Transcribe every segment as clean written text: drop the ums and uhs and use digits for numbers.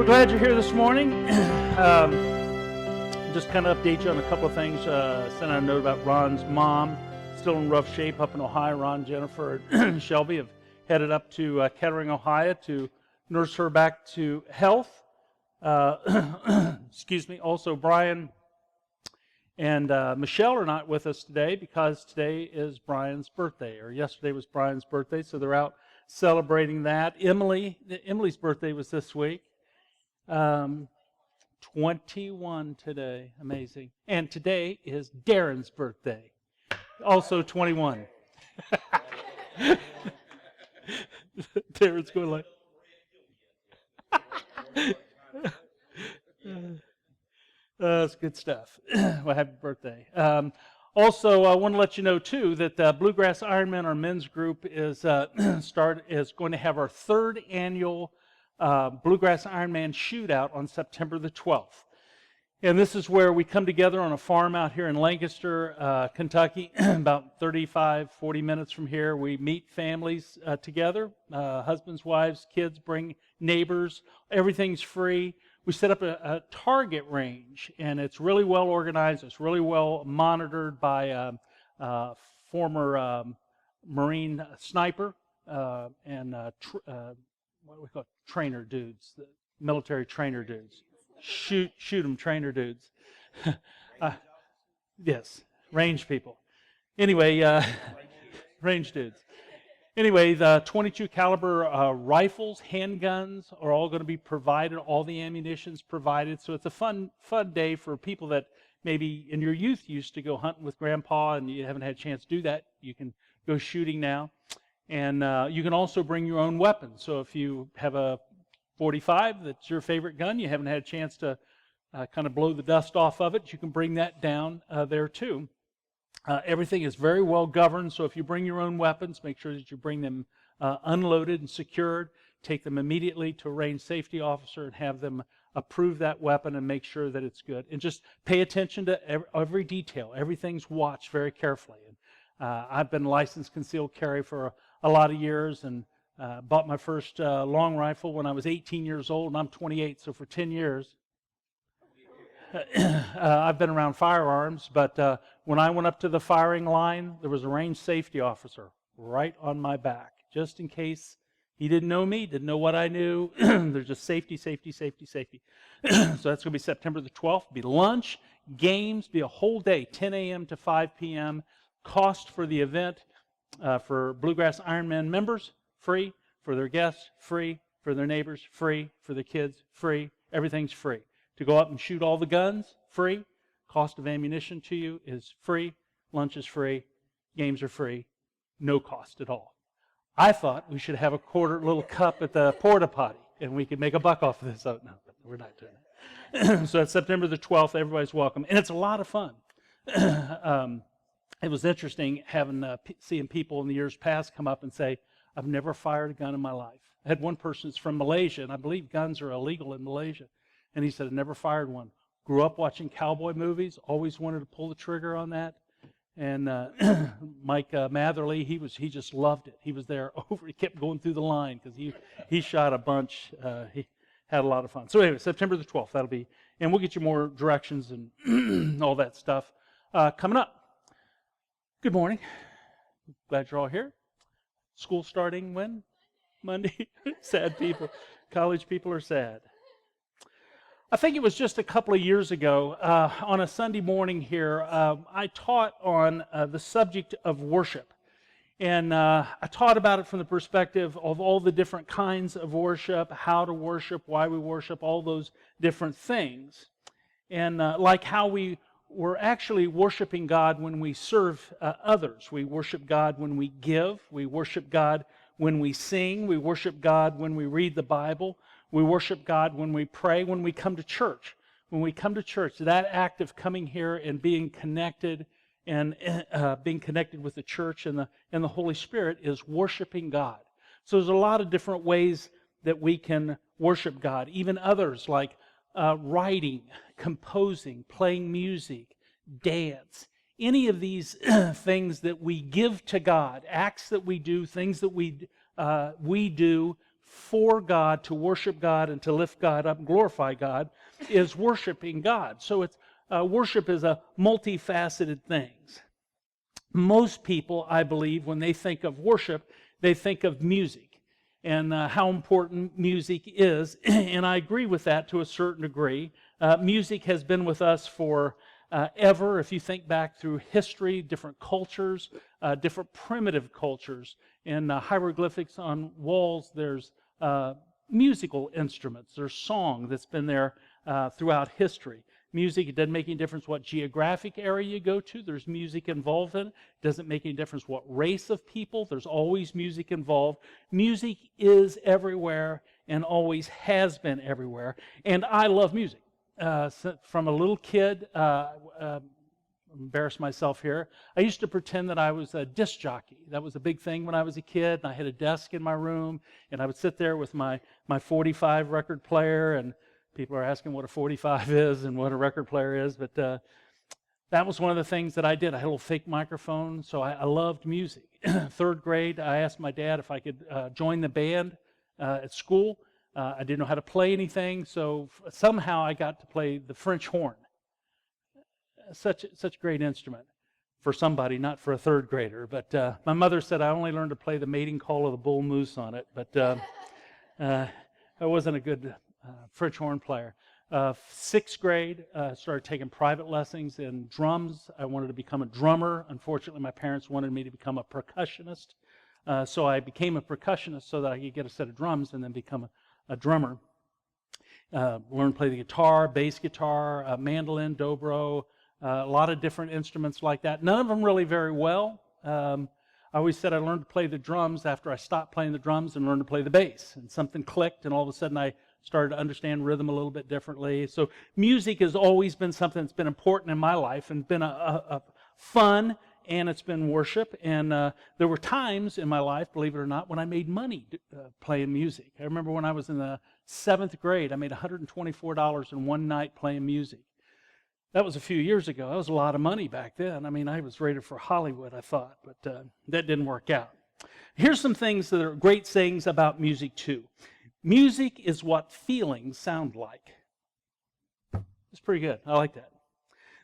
Glad you're here this morning. Just kind of update you on a couple of things. Sent out a note about Ron's mom, still in rough shape up in Ohio. Ron, Jennifer, and Shelby have headed up to Kettering, Ohio to nurse her back to health. Excuse me. Also, Brian and Michelle are not with us today because today is Brian's birthday, or yesterday was Brian's birthday, so they're out celebrating that. Emily's birthday was this week. 21 today. Amazing. And today is Darren's birthday. Also 21. Darren's going like... That's good stuff. Well, happy birthday. Also, I want to let you know, too, that Bluegrass Ironman, our men's group, is going to have our third annual Bluegrass Ironman shootout on September the 12th. And this is where we come together on a farm out here in Lancaster, Kentucky, about 35, 40 minutes from here. We meet families together, husbands, wives, kids, bring neighbors. Everything's free. We set up a target range, and it's really well organized. It's really well monitored by former Marine sniper and what do we call it? Trainer dudes, the military trainer dudes. Shoot them, trainer dudes. Yes, range people. Anyway, range dudes. Anyway, the 22 caliber rifles, handguns are all going to be provided. All the ammunition's provided. So it's a fun day for people that maybe in your youth used to go hunting with Grandpa and you haven't had a chance to do that. You can go shooting now. And you can also bring your own weapons. So if you have a .45 that's your favorite gun, you haven't had a chance to kind of blow the dust off of it, you can bring that down there too. Everything is very well governed, so if you bring your own weapons, make sure that you bring them unloaded and secured. Take them immediately to a range safety officer and have them approve that weapon and make sure that it's good. And just pay attention to every detail. Everything's watched very carefully. And I've been licensed concealed carry for a lot of years, and bought my first long rifle when I was 18 years old, and I'm 28, so for 10 years I've been around firearms. But when I went up to the firing line, there was a range safety officer right on my back, just in case he didn't know me, didn't know what I knew. There's just safety. So that's going to be September the 12th. Be lunch, games, be a whole day, 10 a.m. to 5 p.m. Cost for the event for Bluegrass Ironman members, free. For their guests, free. For their neighbors, free. For the kids, free. Everything's free. To go up and shoot all the guns, free. Cost of ammunition to you is free. Lunch is free. Games are free. No cost at all. I thought we should have a little cup at the porta potty, and we could make a buck off of this. Oh, no, we're not doing that. So it's September the 12th. Everybody's welcome. And it's a lot of fun. It was interesting seeing people in the years past come up and say, I've never fired a gun in my life. I had one person that's from Malaysia, and I believe guns are illegal in Malaysia. And he said, I've never fired one. Grew up watching cowboy movies, always wanted to pull the trigger on that. And Mike Matherly, he just loved it. He was there he kept going through the line because he shot a bunch. He had a lot of fun. So anyway, September the 12th, that'll be, and we'll get you more directions and all that stuff coming up. Good morning. Glad you're all here. School starting when? Monday? Sad people. College people are sad. I think it was just a couple of years ago on a Sunday morning here, I taught on the subject of worship. And I taught about it from the perspective of all the different kinds of worship, how to worship, why we worship, all those different things. And like how we're actually worshiping God when we serve others. We worship God when we give. We worship God when we sing. We worship God when we read the Bible. We worship God when we pray, when we come to church. When we come to church, that act of coming here and being connected and being connected with the church and the Holy Spirit is worshiping God. So there's a lot of different ways that we can worship God. Even others like writing, composing, playing music, dance. Any of these things that we give to God, acts that we do, things that we do for God, to worship God, and to lift God up and glorify God, is worshiping God. So it's worship is a multifaceted thing. Most people, I believe, when they think of worship, they think of music and how important music is. And I agree with that to a certain degree. Music has been with us for ever. If you think back through history, different cultures, different primitive cultures, and hieroglyphics on walls, there's musical instruments. There's song that's been there throughout history. Music, it doesn't make any difference what geographic area you go to, there's music involved in it. It doesn't make any difference what race of people, there's always music involved. Music is everywhere and always has been everywhere. And I love music. From a little kid, embarrass myself here, I used to pretend that I was a disc jockey. That was a big thing when I was a kid, and I had a desk in my room, and I would sit there with my 45 record player, and people are asking what a 45 is and what a record player is, but that was one of the things that I did. I had a little fake microphone, so I loved music. Third grade, I asked my dad if I could join the band at school. I didn't know how to play anything, so somehow I got to play the French horn. Such a great instrument for somebody, not for a third grader. But my mother said I only learned to play the mating call of the bull moose on it, but I wasn't a good French horn player. Sixth grade, started taking private lessons in drums. I wanted to become a drummer. Unfortunately, my parents wanted me to become a percussionist. So I became a percussionist so that I could get a set of drums and then become a drummer. Learned to play the guitar, bass guitar, mandolin, dobro, a lot of different instruments like that. None of them really very well. I always said I learned to play the drums after I stopped playing the drums and learned to play the bass. And something clicked, and all of a sudden I started to understand rhythm a little bit differently. So music has always been something that's been important in my life and been a fun, and it's been worship. And there were times in my life, believe it or not, when I made money playing music. I remember when I was in the 7th grade, I made $124 in one night playing music. That was a few years ago. That was a lot of money back then. I mean, I was rated for Hollywood, I thought, but that didn't work out. Here's some things that are great sayings about music, too. Music is what feelings sound like. It's pretty good. I like that.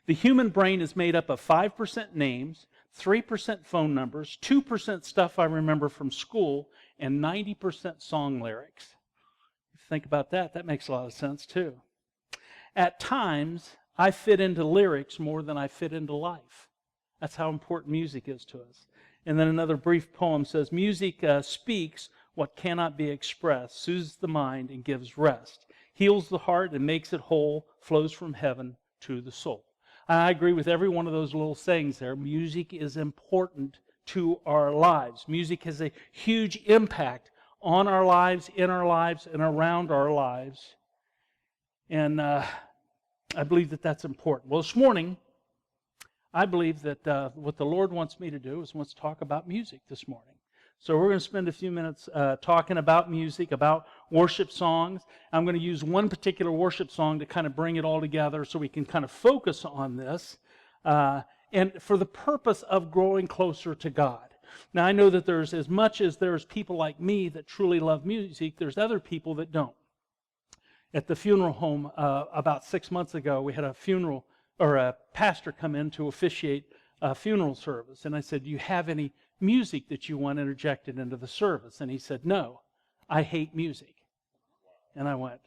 The human brain is made up of 5% names, 3% phone numbers, 2% stuff I remember from school, and 90% song lyrics. If you think about that, that makes a lot of sense, too. At times, I fit into lyrics more than I fit into life. That's how important music is to us. And then another brief poem says, music speaks what cannot be expressed, soothes the mind and gives rest, heals the heart and makes it whole, flows from heaven to the soul. I agree with every one of those little sayings there. Music is important to our lives. Music has a huge impact on our lives, in our lives, and around our lives. And I believe that that's important. Well, this morning, I believe that what the Lord wants me to do is wants to talk about music this morning. So we're going to spend a few minutes talking about music, about worship songs. I'm going to use one particular worship song to kind of bring it all together so we can kind of focus on this, and for the purpose of growing closer to God. Now, I know that there's, as much as there's people like me that truly love music, there's other people that don't. At the funeral home about 6 months ago, we had a funeral, or a pastor come in to officiate a funeral service. And I said, do you have any music that you want interjected into the service? And he said, no, I hate music. And I went,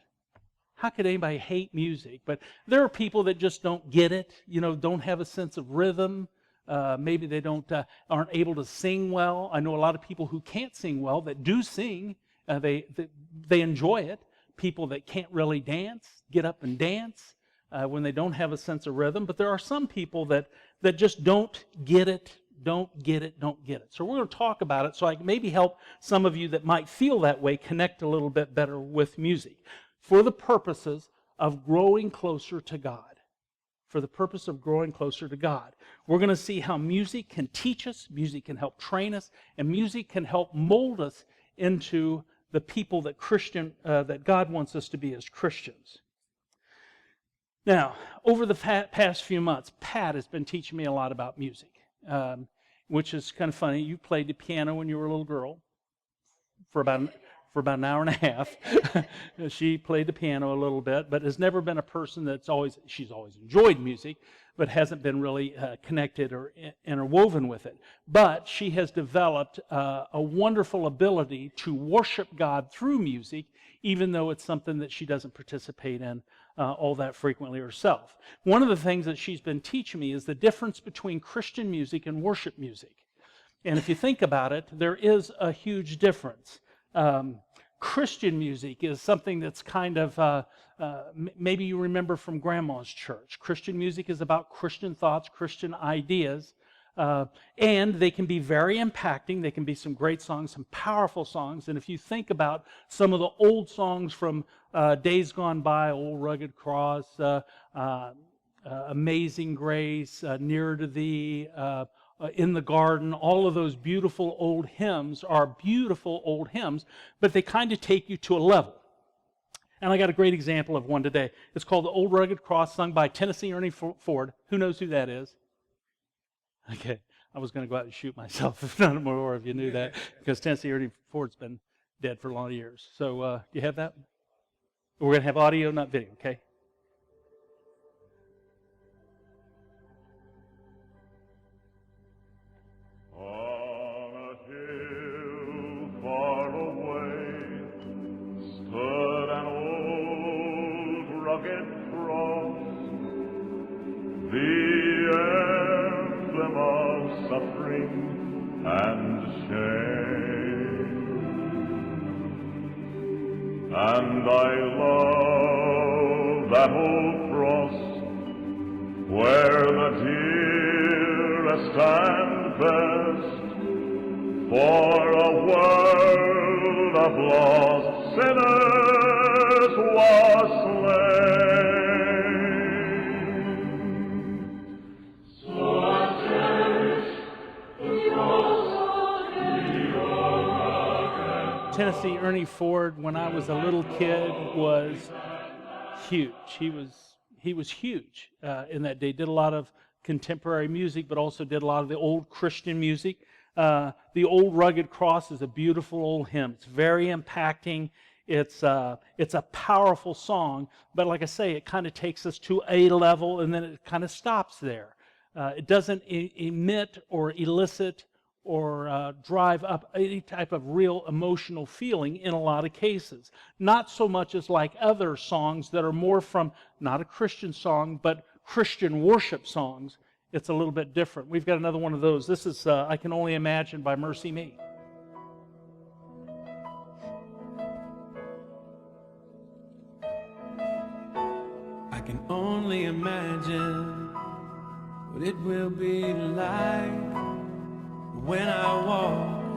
how could anybody hate music? But there are people that just don't get it, don't have a sense of rhythm. Maybe they aren't able to sing well. I know a lot of people who can't sing well that do sing. They enjoy it. People that can't really dance, get up and dance when they don't have a sense of rhythm. But there are some people that just don't get it. So we're going to talk about it so I can maybe help some of you that might feel that way connect a little bit better with music for the purposes of growing closer to God. For the purpose of growing closer to God. We're going to see how music can teach us, music can help train us, and music can help mold us into the people that God wants us to be as Christians. Now, over the past few months, Pat has been teaching me a lot about music, which is kind of funny. You played the piano when you were a little girl for for about an hour and a half. She played the piano a little bit, but has never been a person she's always enjoyed music, but hasn't been really connected or interwoven with it. But she has developed a wonderful ability to worship God through music, even though it's something that she doesn't participate in all that frequently herself. One of the things that she's been teaching me is the difference between Christian music and worship music. And if you think about it, there is a huge difference. Christian music is something that's kind of, maybe you remember from Grandma's church. Christian music is about Christian thoughts, Christian ideas, and they can be very impacting. They can be some great songs, some powerful songs. And if you think about some of the old songs from days gone by, Old Rugged Cross, Amazing Grace, Nearer to Thee, In the Garden, all of those beautiful old hymns are beautiful old hymns, but they kind of take you to a level. And I got a great example of one today. It's called The Old Rugged Cross, sung by Tennessee Ernie Ford. Who knows who that is? Okay, I was going to go out and shoot myself if none more of you knew that, because Tennessee Ernie Ford's been dead for a lot of years. So do you have that? We're going to have audio, not video, okay? Suffering and shame, and I love that old cross where the dearest and best for a world of lost sinners was slain. Tennessee Ernie Ford, when I was a little kid, was huge. He was huge in that day. Did a lot of contemporary music, but also did a lot of the old Christian music. The Old Rugged Cross is a beautiful old hymn. It's very impacting. It's a powerful song, but like I say, it kind of takes us to a level, and then it kind of stops there. It doesn't emit or elicit or drive up any type of real emotional feeling in a lot of cases. Not so much as like other songs that are more from, not a Christian song, but Christian worship songs. It's a little bit different. We've got another one of those. This is I Can Only Imagine by Mercy Me. I can only imagine what it will be like when I walk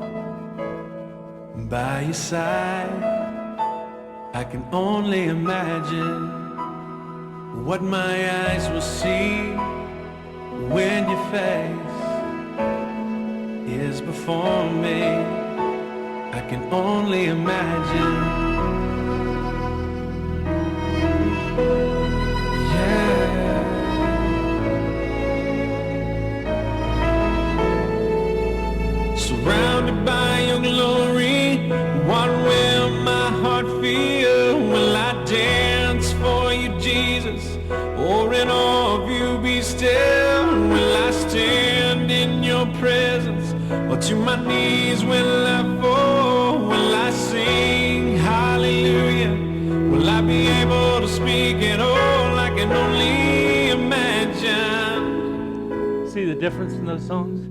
by your side. I can only imagine what my eyes will see when your face is before me. I can only imagine. Surrounded by your glory, what will my heart feel? Will I dance for you, Jesus, or in awe of you be still? Will I stand in your presence, or to my knees will I fall? Will I sing hallelujah? Will I be able to speak at all? I can only imagine. See the difference in those songs?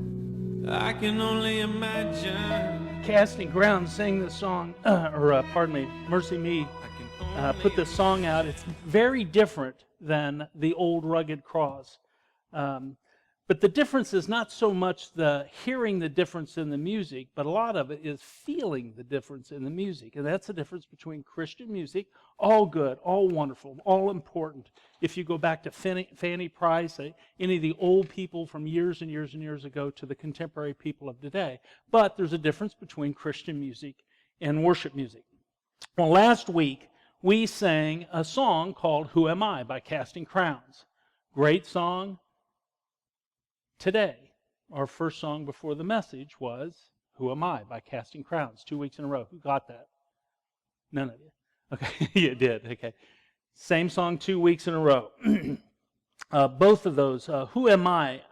I can only imagine. Casting Ground sang the song, Mercy Me, put this song out. It's very different than the Old Rugged Cross. But the difference is not so much the hearing the difference in the music, but a lot of it is feeling the difference in the music. And that's the difference between Christian music, all good, all wonderful, all important. If you go back to Fanny Price, any of the old people from years and years and years ago to the contemporary people of today. But there's a difference between Christian music and worship music. Well, last week we sang a song called Who Am I by Casting Crowns. Great song. Today, our first song before the message was Who Am I by Casting Crowns, 2 weeks in a row. Who got that? None of you. Okay, you did. Okay. Same song 2 weeks in a row. Both of those, Who Am I?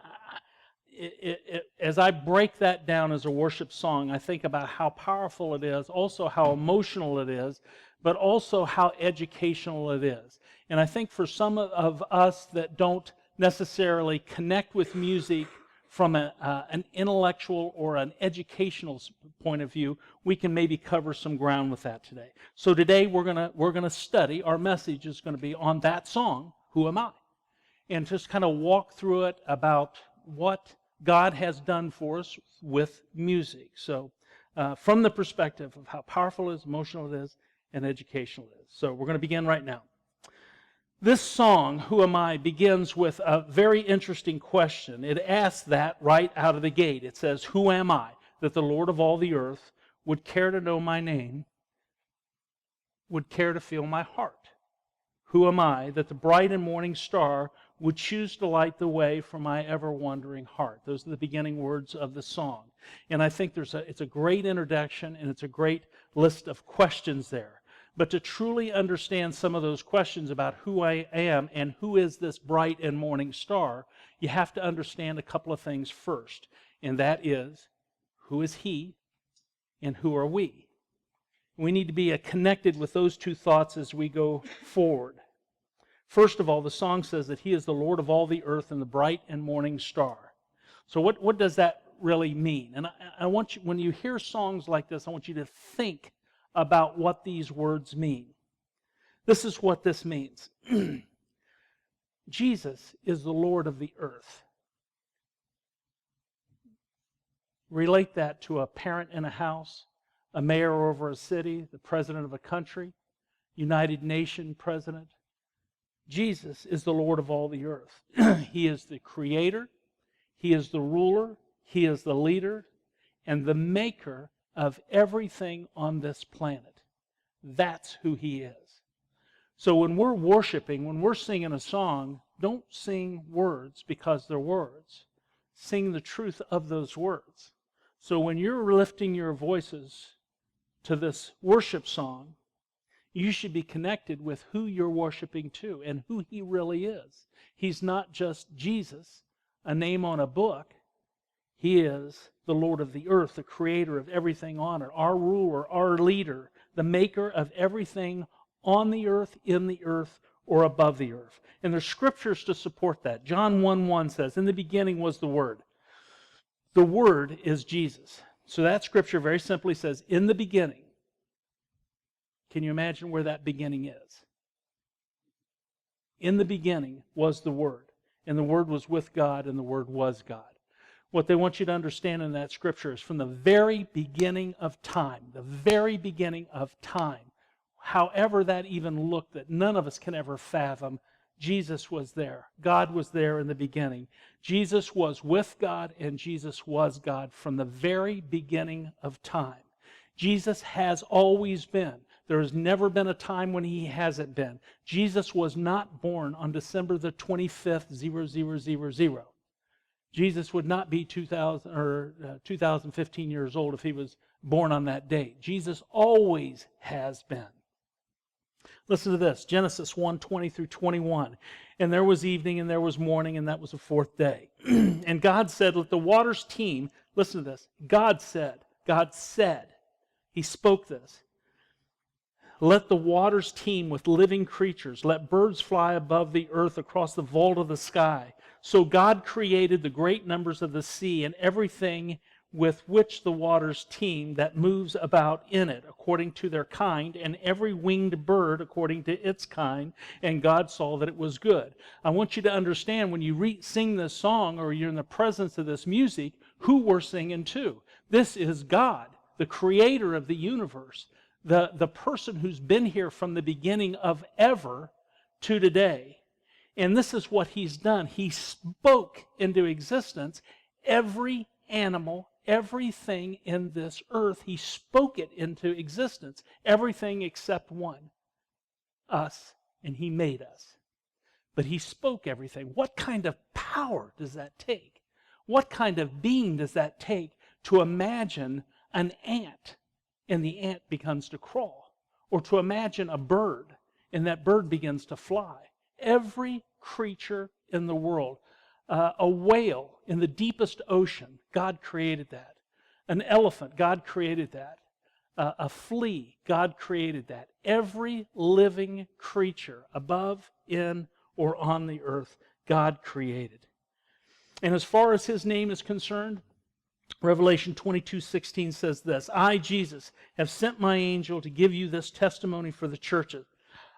As I break that down as a worship song, I think about how powerful it is, also how emotional it is, but also how educational it is. And I think for some of us that don't necessarily connect with music from an intellectual or an educational point of view, we can maybe cover some ground with that today. So today we're gonna study. Our message is going to be on that song, Who Am I? And just kind of walk through it about what God has done for us with music. So from the perspective of how powerful it is, emotional it is, and educational it is. So we're going to begin right now. This song, Who Am I, begins with a very interesting question. It asks that right out of the gate. It says, Who am I, that the Lord of all the earth would care to know my name, would care to feel my heart? Who am I, that the bright and morning star would choose to light the way for my ever-wandering heart? Those are the beginning words of the song. And I think it's a great introduction, and it's a great list of questions there. But to truly understand some of those questions about who I am and who is this bright and morning star, you have to understand a couple of things first. And that is, who is He and who are we? We need to be connected with those two thoughts as we go forward. First of all, the song says that He is the Lord of all the earth and the bright and morning star. So what does that really mean? And I want you, when you hear songs like this, I want you to think about what these words mean. This is what this means. Jesus is the Lord of the earth. Relate that to a parent in a house, a mayor over a city, the president of a country, United Nations president. Jesus is the Lord of all the earth. He is the creator, He is the ruler, He is the leader, and the maker of everything on this planet. That's who He is. So when we're worshiping, when we're singing a song, don't sing words because they're words. Sing the truth of those words. So when you're lifting your voices to this worship song, you should be connected with who you're worshiping to and who He really is. He's not just Jesus, a name on a book. He is the Lord of the earth, the creator of everything on it, our ruler, our leader, the maker of everything on the earth, in the earth, or above the earth. And there's scriptures to support that. John 1:1 says, in the beginning was the Word. The Word is Jesus. So that scripture very simply says, in the beginning. Can you imagine where that beginning is? In the beginning was the Word, and the Word was with God, and the Word was God. What they want you to understand in that scripture is from the very beginning of time, however that even looked, that none of us can ever fathom, Jesus was there. God was there in the beginning. Jesus was with God, and Jesus was God from the very beginning of time. Jesus has always been. There has never been a time when He hasn't been. Jesus was not born on December the 25th, 0000. Jesus would not be 2015 years old if He was born on that date. Jesus always has been. Listen to this, Genesis 1:20 through 21. And there was evening and there was morning, and that was the fourth day. And God said, let the waters teem. Listen to this. God said, He spoke this. Let the waters teem with living creatures. Let birds fly above the earth across the vault of the sky. So God created the great numbers of the sea and everything with which the waters teem that moves about in it, according to their kind, and every winged bird according to its kind, and God saw that it was good. I want you to understand when you sing this song or you're in the presence of this music, who we're singing to. This is God, the creator of the universe, the person who's been here from the beginning of ever to today. And this is what He's done. He spoke into existence every animal, everything in this earth. He spoke it into existence. Everything except one, us, and He made us. But He spoke everything. What kind of power does that take? What kind of being does that take to imagine an ant and the ant begins to crawl? Or to imagine a bird, and that bird begins to fly. Every creature in the world, a whale in the deepest ocean, God created that. An elephant, God created that. A flea, God created that. Every living creature above, in, or on the earth, God created. And as far as his name is concerned, Revelation 22:16 says this, I, Jesus, have sent my angel to give you this testimony for the churches.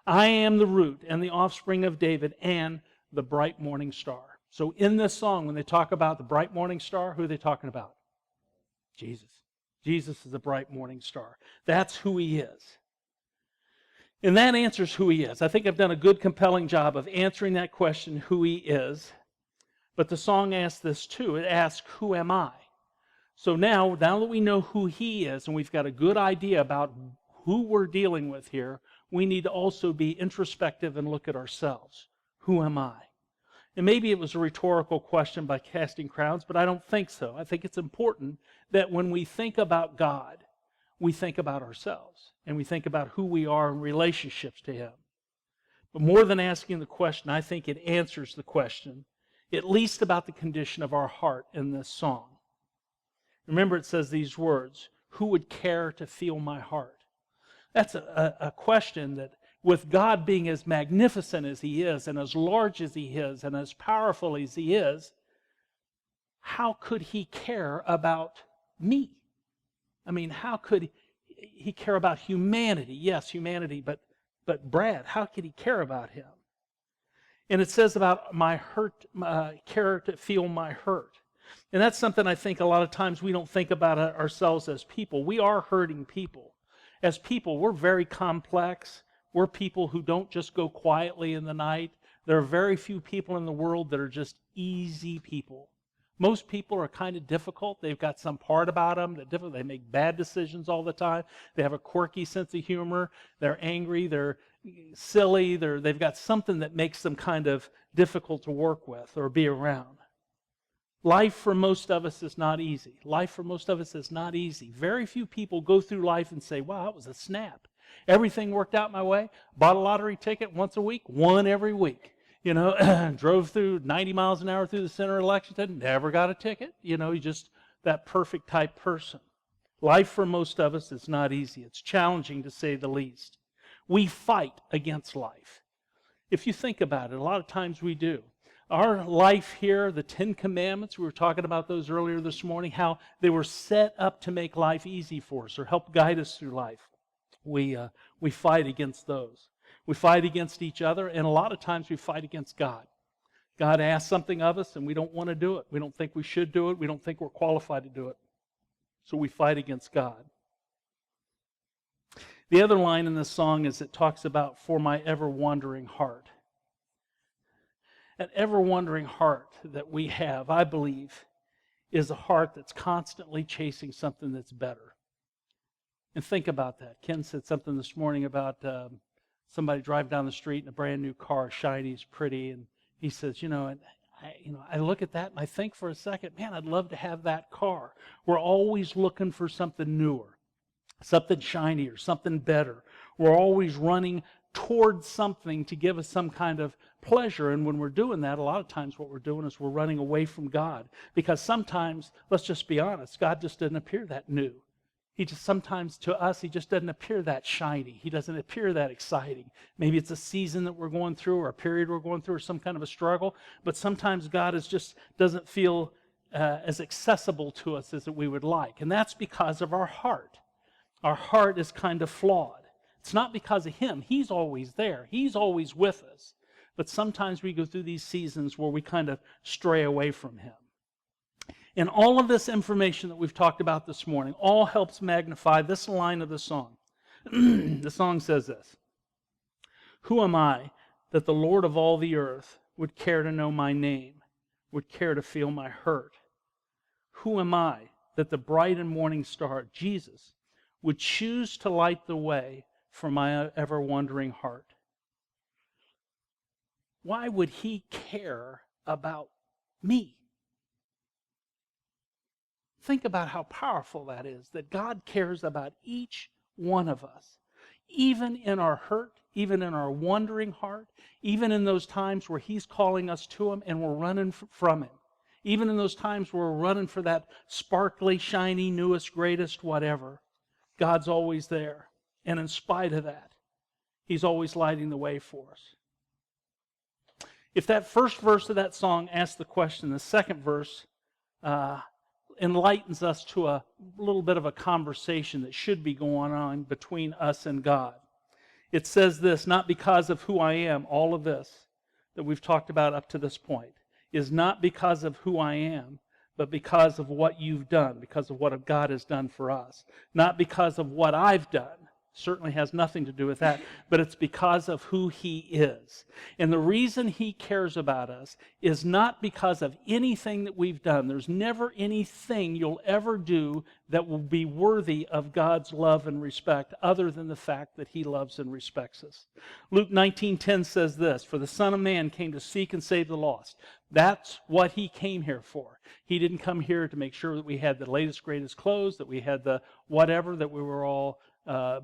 I am the root and the offspring of David and the bright morning star. So in this song, when they talk about the bright morning star, who are they talking about? Jesus. Jesus is the bright morning star. That's who he is. And that answers who he is. I think I've done a good, compelling job of answering that question, who he is. But the song asks this too. It asks, who am I? So now that we know who he is and we've got a good idea about who we're dealing with here, we need to also be introspective and look at ourselves. Who am I? And maybe it was a rhetorical question by Casting Crowns, but I don't think so. I think it's important that when we think about God, we think about ourselves and we think about who we are in relationships to him. But more than asking the question, I think it answers the question, at least about the condition of our heart in this song. Remember, it says these words, who would care to feel my heart? That's a question that, with God being as magnificent as he is, and as large as he is, and as powerful as he is, how could he care about me? I mean, how could he care about humanity? Yes, humanity, but Brad, how could he care about him? And it says about my hurt, care to feel my hurt. And that's something I think a lot of times we don't think about ourselves as people. We are hurting people. As people, we're very complex. We're people who don't just go quietly in the night. There are very few people in the world that are just easy people. Most people are kind of difficult. They've got some part about them that difficult. They make bad decisions all the time. They have a quirky sense of humor. They're angry. They're silly. They've got something that makes them kind of difficult to work with or be around. Life for most of us is not easy. Life for most of us is not easy. Very few people go through life and say, wow, that was a snap. Everything worked out my way. Bought a lottery ticket once a week, won every week. You know, drove through 90 miles an hour through the center of Lexington, never got a ticket. You know, you're just that perfect type person. Life for most of us is not easy. It's challenging to say the least. We fight against life. If you think about it, a lot of times we do. Our life here, the 10 Commandments, we were talking about those earlier this morning, how they were set up to make life easy for us or help guide us through life. We fight against those. We fight against each other, and a lot of times we fight against God. God asks something of us, and we don't want to do it. We don't think we should do it. We don't think we're qualified to do it. So we fight against God. The other line in this song is it talks about, for my ever-wandering heart. An ever-wandering heart that we have, I believe, is a heart that's constantly chasing something that's better. And think about that. Ken said something this morning about somebody driving down the street in a brand new car, shiny, pretty, and he says, I look at that and I think for a second, man, I'd love to have that car. We're always looking for something newer, something shinier, something better. We're always running towards something to give us some kind of pleasure. And when we're doing that, a lot of times what we're doing is we're running away from God. Because sometimes, let's just be honest, God just doesn't appear that new. Sometimes to us, he just doesn't appear that shiny. He doesn't appear that exciting. Maybe it's a season that we're going through or a period we're going through or some kind of a struggle. But sometimes God doesn't feel as accessible to us as we would like. And that's because of our heart. Our heart is kind of flawed. It's not because of him. He's always there. He's always with us. But sometimes we go through these seasons where we kind of stray away from him. And all of this information that we've talked about this morning all helps magnify this line of the song. The song says this: who am I that the Lord of all the earth would care to know my name, would care to feel my hurt? Who am I that the bright and morning star, Jesus, would choose to light the way for my ever-wandering heart? Why would he care about me? Think about how powerful that is, that God cares about each one of us. even in our hurt, even in our wandering heart, even in those times where he's calling us to him and we're running from him. Even in those times where we're running for that sparkly, shiny, newest, greatest, whatever, God's always there. And in spite of that, he's always lighting the way for us. If that first verse of that song asks the question, the second verse enlightens us to a little bit of a conversation that should be going on between us and God. It says this, not because of who I am, all of this that we've talked about up to this point, is not because of who I am, but because of what you've done, because of what God has done for us. Not because of what I've done. Certainly has nothing to do with that, but it's because of who he is. And the reason he cares about us is not because of anything that we've done. There's never anything you'll ever do that will be worthy of God's love and respect other than the fact that he loves and respects us. Luke 19:10 says this, "For the Son of Man came to seek and save the lost." That's what he came here for. He didn't come here to make sure that we had the latest, greatest clothes, that we had the whatever, that we were all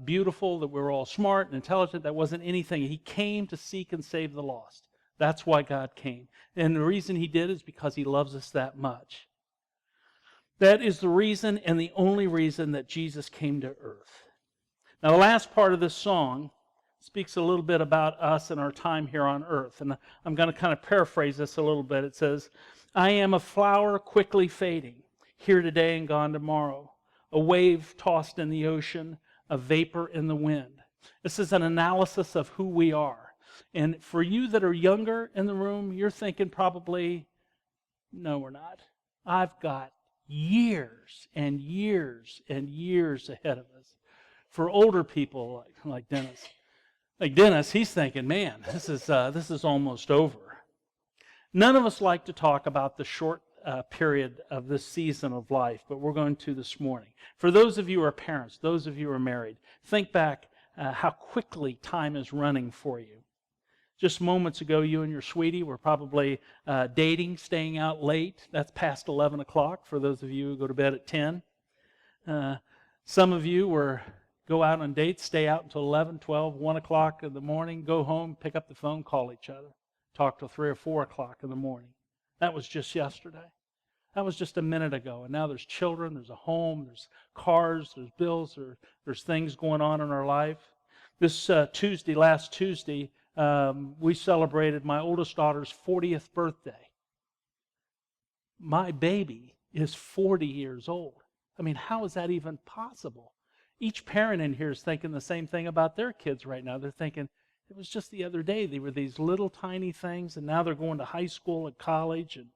beautiful, that we were all smart and intelligent. That wasn't anything. He came to seek and save the lost. That's why God came. And the reason he did is because he loves us that much. That is the reason and the only reason that Jesus came to earth. Now, the last part of this song speaks a little bit about us and our time here on earth. And I'm going to kind of paraphrase this a little bit. It says, "I am a flower quickly fading, here today and gone tomorrow, a wave tossed in the ocean, a vapor in the wind." This is an analysis of who we are. And for you that are younger in the room, you're thinking probably, no, we're not. I've got years and years and years ahead of us. For older people like Dennis, he's thinking, man, this is almost over. None of us like to talk about the short period of this season of life, but we're going to this morning. For those of you who are parents, those of you who are married, think back how quickly time is running for you. Just moments ago, you and your sweetie were probably dating, staying out late. That's past 11 o'clock for those of you who go to bed at 10. Some of you go out on dates, stay out until 11, 12, 1 o'clock in the morning, go home, pick up the phone, call each other, talk till 3 or 4 o'clock in the morning. That was just yesterday. That was just a minute ago. And now there's children, there's a home, there's cars, there's bills, there's things going on in our life. This last Tuesday, we celebrated my oldest daughter's 40th birthday. My baby is 40 years old. I mean, how is that even possible? Each parent in here is thinking the same thing about their kids right now. They're thinking, it was just the other day. They were these little tiny things, and now they're going to high school and college. And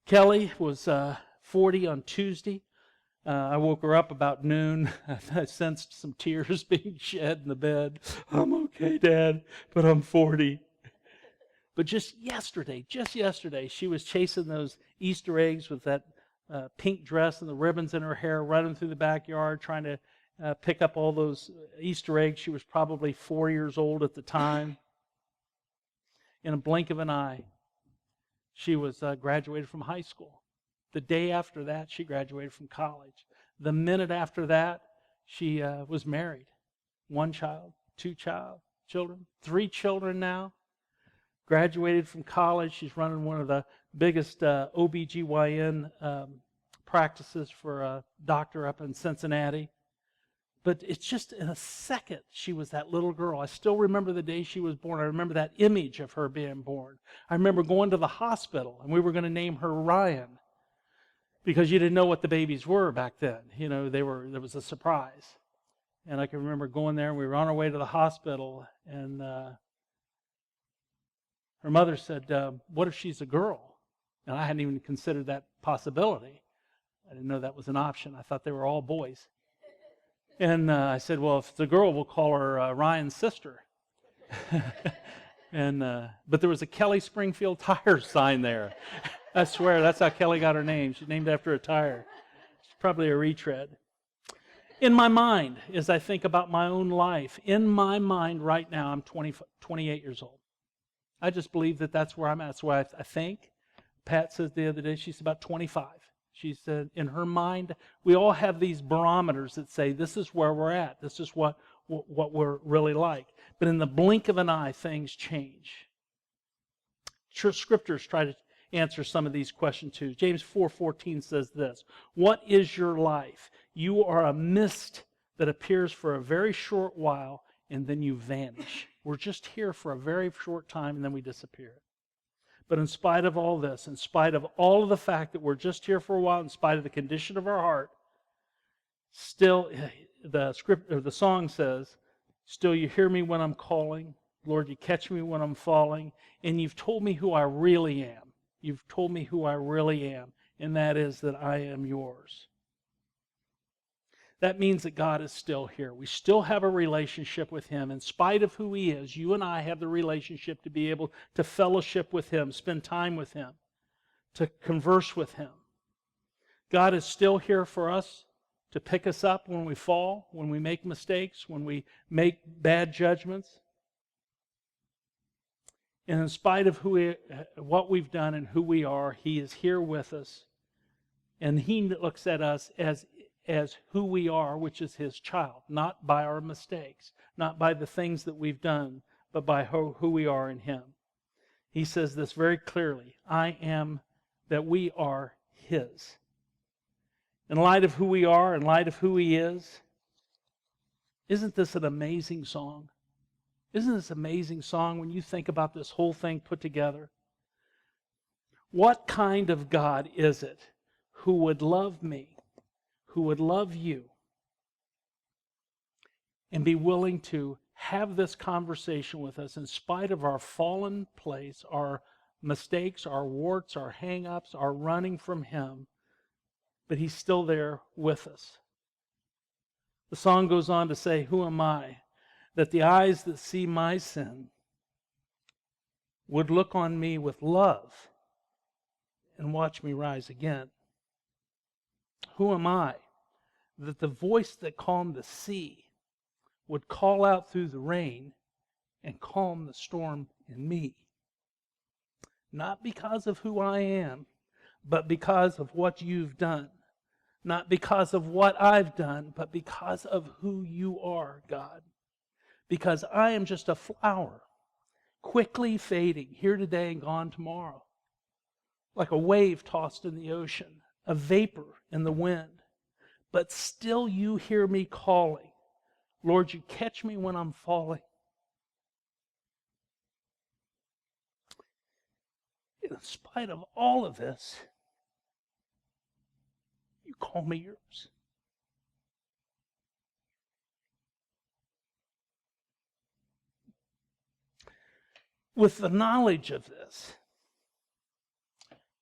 Kelly was 40 on Tuesday. I woke her up about noon. I sensed some tears being shed in the bed. I'm okay, Dad, but I'm 40. But just yesterday, she was chasing those Easter eggs with that pink dress and the ribbons in her hair, running through the backyard, trying to pick up all those Easter eggs. She was probably 4 years old at the time. In a blink of an eye, she was graduated from high school. The day after that, she graduated from college. The minute after that, she was married. 1 child, 2 children, 3 children now. Graduated from college. She's running one of the biggest OBGYN practices for a doctor up in Cincinnati. But it's just in a second she was that little girl. I still remember the day she was born. I remember that image of her being born. I remember going to the hospital, and we were going to name her Ryan because you didn't know what the babies were back then. You know, there was a surprise. And I can remember going there, and we were on our way to the hospital, and her mother said, what if she's a girl? And I hadn't even considered that possibility. I didn't know that was an option. I thought they were all boys. And I said, well, if it's a girl, we'll call her Ryan's sister. But there was a Kelly Springfield Tire sign there. I swear, that's how Kelly got her name. She's named after a tire. She's probably a retread. In my mind, as I think about my own life, in my mind right now, I'm 28 years old. I just believe that that's where I'm at. That's where I think. Pat says the other day she's about 25. She said in her mind, we all have these barometers that say this is where we're at. This is what we're really like. But in the blink of an eye, things change. Scriptures try to answer some of these questions too. James 4:14 says this, "What is your life? You are a mist that appears for a very short while and then you vanish." We're just here for a very short time and then we disappear. But in spite of all this, in spite of all of the fact that we're just here for a while, in spite of the condition of our heart, still the song says, "Still you hear me when I'm calling. Lord, you catch me when I'm falling, and you've told me who I really am. You've told me who I really am, and that is that I am yours." That means that God is still here. We still have a relationship with Him. In spite of who He is, you and I have the relationship to be able to fellowship with Him, spend time with Him, to converse with Him. God is still here for us to pick us up when we fall, when we make mistakes, when we make bad judgments. And in spite of what we've done and who we are, He is here with us. And He looks at us as who we are, which is His child, not by our mistakes, not by the things that we've done, but by who we are in Him. He says this very clearly, that we are His. In light of who we are, in light of who He is, isn't this an amazing song? Isn't this an amazing song when you think about this whole thing put together? What kind of God is it who would love me, who would love you, and be willing to have this conversation with us in spite of our fallen place, our mistakes, our warts, our hang-ups, our running from Him, but He's still there with us. The song goes on to say, "Who am I, that the eyes that see my sin would look on me with love and watch me rise again? Who am I, that the voice that calmed the sea would call out through the rain and calm the storm in me? Not because of who I am, but because of what you've done. Not because of what I've done, but because of who you are, God. Because I am just a flower, quickly fading, here today and gone tomorrow. Like a wave tossed in the ocean, a vapor in the wind. But still you hear me calling. Lord, you catch me when I'm falling." In spite of all of this, you call me yours. With the knowledge of this,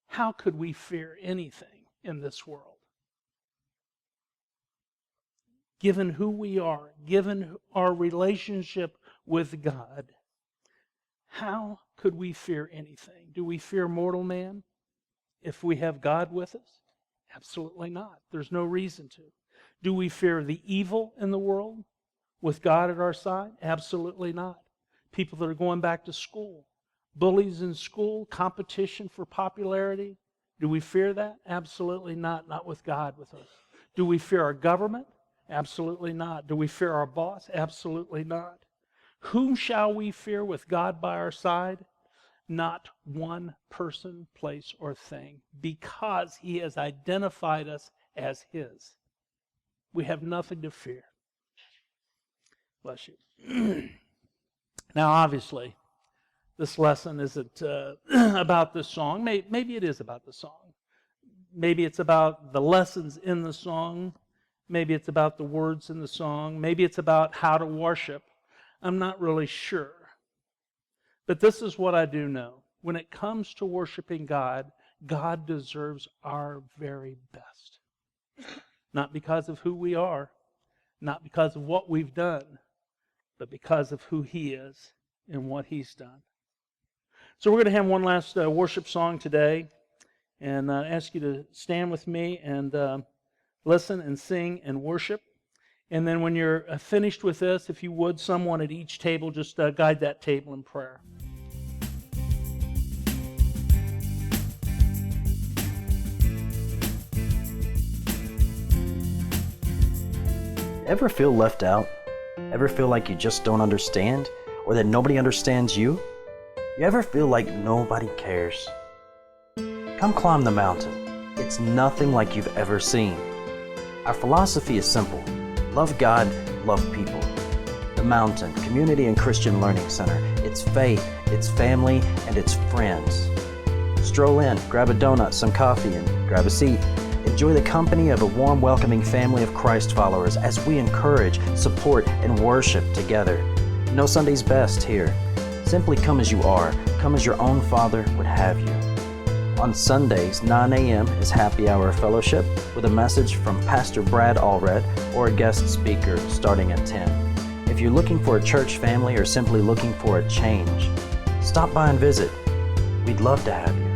how could we fear anything in this world? Given who we are, given our relationship with God, how could we fear anything? Do we fear mortal man if we have God with us? Absolutely not. There's no reason to. Do we fear the evil in the world with God at our side? Absolutely not. People that are going back to school, bullies in school, competition for popularity. Do we fear that? Absolutely not. Not with God with us. Do we fear our government? Absolutely not. Do we fear our boss? Absolutely not. Whom shall we fear with God by our side? Not one person, place, or thing, because He has identified us as His. We have nothing to fear. Bless you. Now, obviously, this lesson isn't about this song. Maybe it is about the song. Maybe it's about the lessons in the song. Maybe it's about the words in the song. Maybe it's about how to worship. I'm not really sure. But this is what I do know. When it comes to worshiping God, God deserves our very best. Not because of who we are, not because of what we've done, but because of who He is and what He's done. So we're going to have one last worship song today, and I ask you to stand with me and listen and sing and worship. And then when you're finished with this, if you would, someone at each table, just guide that table in prayer. Ever feel left out? Ever feel like you just don't understand? Or that nobody understands you? You ever feel like nobody cares? Come climb the mountain. It's nothing like you've ever seen. Our philosophy is simple. Love God, love people. The Mountain Community and Christian Learning Center. It's faith, it's family, and it's friends. Stroll in, grab a donut, some coffee, and grab a seat. Enjoy the company of a warm, welcoming family of Christ followers as we encourage, support, and worship together. No Sunday's best here. Simply come as you are. Come as your own Father would have you. On Sundays, 9 a.m. is Happy Hour Fellowship with a message from Pastor Brad Allred or a guest speaker starting at 10. If you're looking for a church family or simply looking for a change, stop by and visit. We'd love to have you.